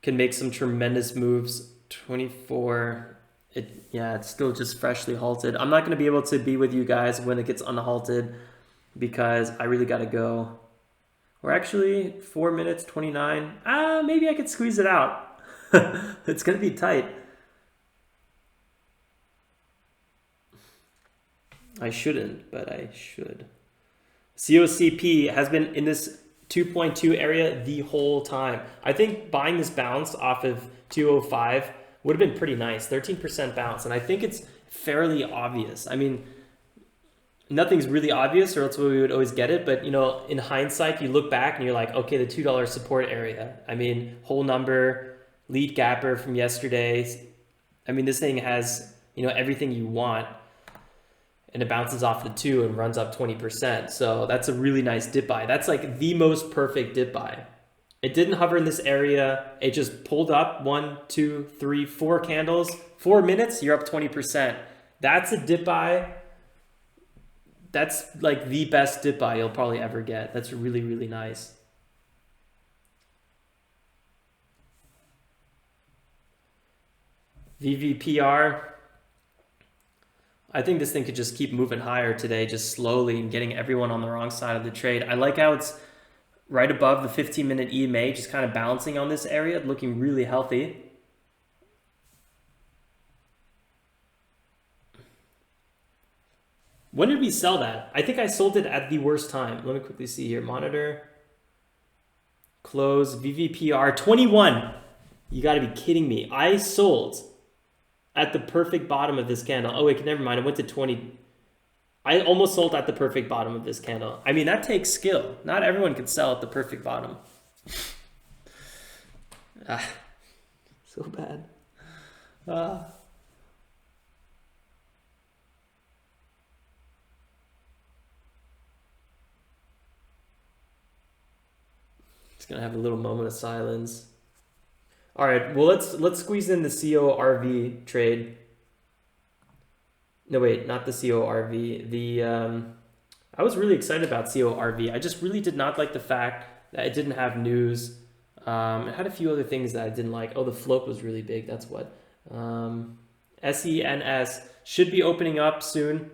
can make some tremendous moves. 24. Yeah, it's still just freshly halted. I'm not going to be able to be with you guys when it gets unhalted because I really got to go. Or actually, 4 minutes, 29. Maybe I could squeeze it out. It's going to be tight. I shouldn't, but I should. COCP has been in this 2.2 area the whole time. I think buying this bounce off of 205 would have been pretty nice. 13% bounce. And I think it's fairly obvious. I mean, nothing's really obvious or else we would always get it. But, you know, in hindsight, you look back and you're like, okay, the $2 support area. I mean, whole number, lead gapper from yesterday. I mean, this thing has, you know, everything you want. And it bounces off the 2 and runs up 20%. So that's a really nice dip buy. That's like the most perfect dip buy. It didn't hover in this area. It just pulled up 1, 2, 3, 4 candles. 4 minutes, you're up 20%. That's a dip buy. That's like the best dip buy you'll probably ever get. That's really nice. VVPR. I think this thing could just keep moving higher today, just slowly and getting everyone on the wrong side of the trade. I like how it's right above the 15-minute EMA, just kind of bouncing on this area, looking really healthy. When did we sell that? I think I sold it at the worst time. Let me quickly see here. Monitor. Close. VVPR 21. You got to be kidding me. I sold at the perfect bottom of this candle. Oh, wait, never mind. I went to 20. I almost sold at the perfect bottom of this candle. I mean, that takes skill. Not everyone can sell at the perfect bottom. So bad. Just gonna have a little moment of silence. All right, well let's squeeze in the CORV trade. No, wait, not the CORV. The I was really excited about CORV. I just really did not like the fact that it didn't have news. It had a few other things that I didn't like. Oh, the float was really big. That's what. SENS should be opening up soon.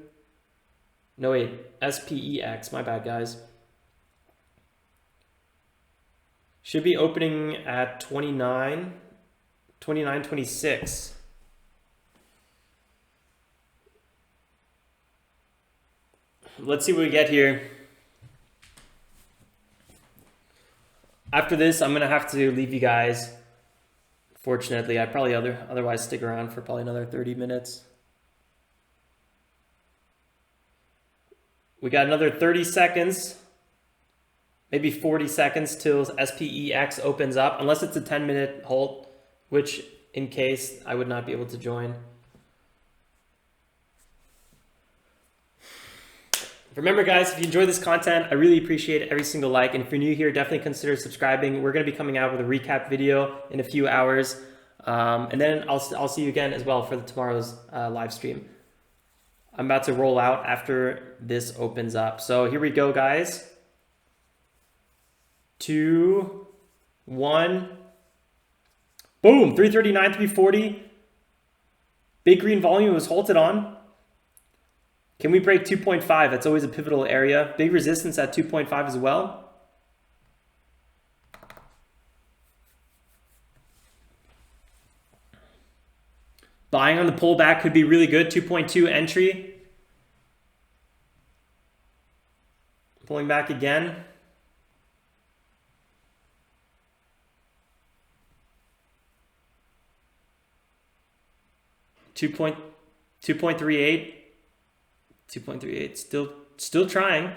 No, wait, SPEX. My bad, guys. Should be opening at 29.26. Let's see what we get here. After this, I'm gonna have to leave you guys. Fortunately, I'd probably otherwise stick around for probably another 30 minutes. We got another 30 seconds, maybe 40 seconds till SPEX opens up, unless it's a 10-minute hold, which in case I would not be able to join. Remember, guys, if you enjoy this content, I really appreciate every single like. And if you're new here, definitely consider subscribing. We're going to be coming out with a recap video in a few hours. And then I'll see you again as well for tomorrow's live stream. I'm about to roll out after this opens up. So here we go, guys. 2, 1. Boom, 339, 340. Big green volume was halted on. Can we break 2.5? That's always a pivotal area. Big resistance at 2.5 as well. Buying on the pullback could be really good. 2.2 entry. Pulling back again. $2.38. 2.38, still trying.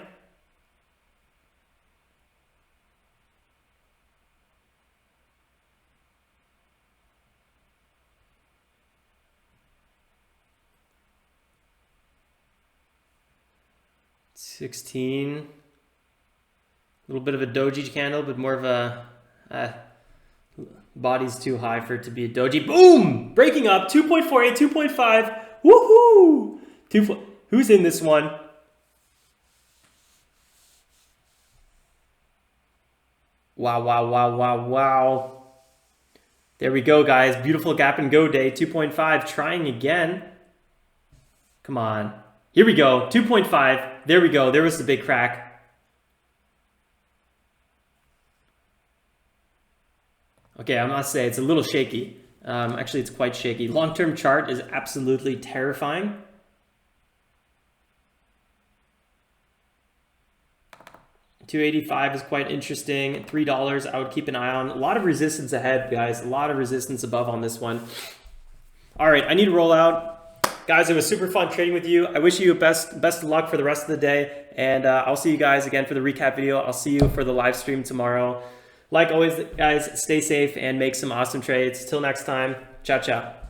$16. A little bit of a doji candle, but more of a body's too high for it to be a doji. Boom! Breaking up. 2.48, 2.5. Woohoo! Who's in this one? Wow, wow, wow, wow, wow. There we go, guys. Beautiful gap and go day. 2.5. Trying again. Come on. Here we go. 2.5. There we go. There was the big crack. Okay, I must say it's a little shaky. Actually, it's quite shaky. Long-term chart is absolutely terrifying. $2.85 is quite interesting. $3 I would keep an eye on. A lot of resistance ahead, guys. A lot of resistance above on this one. All right, I need to roll out. Guys, it was super fun trading with you. I wish you best of luck for the rest of the day. And I'll see you guys again for the recap video. I'll see you for the live stream tomorrow. Like always, guys, stay safe and make some awesome trades. Till next time, ciao, ciao.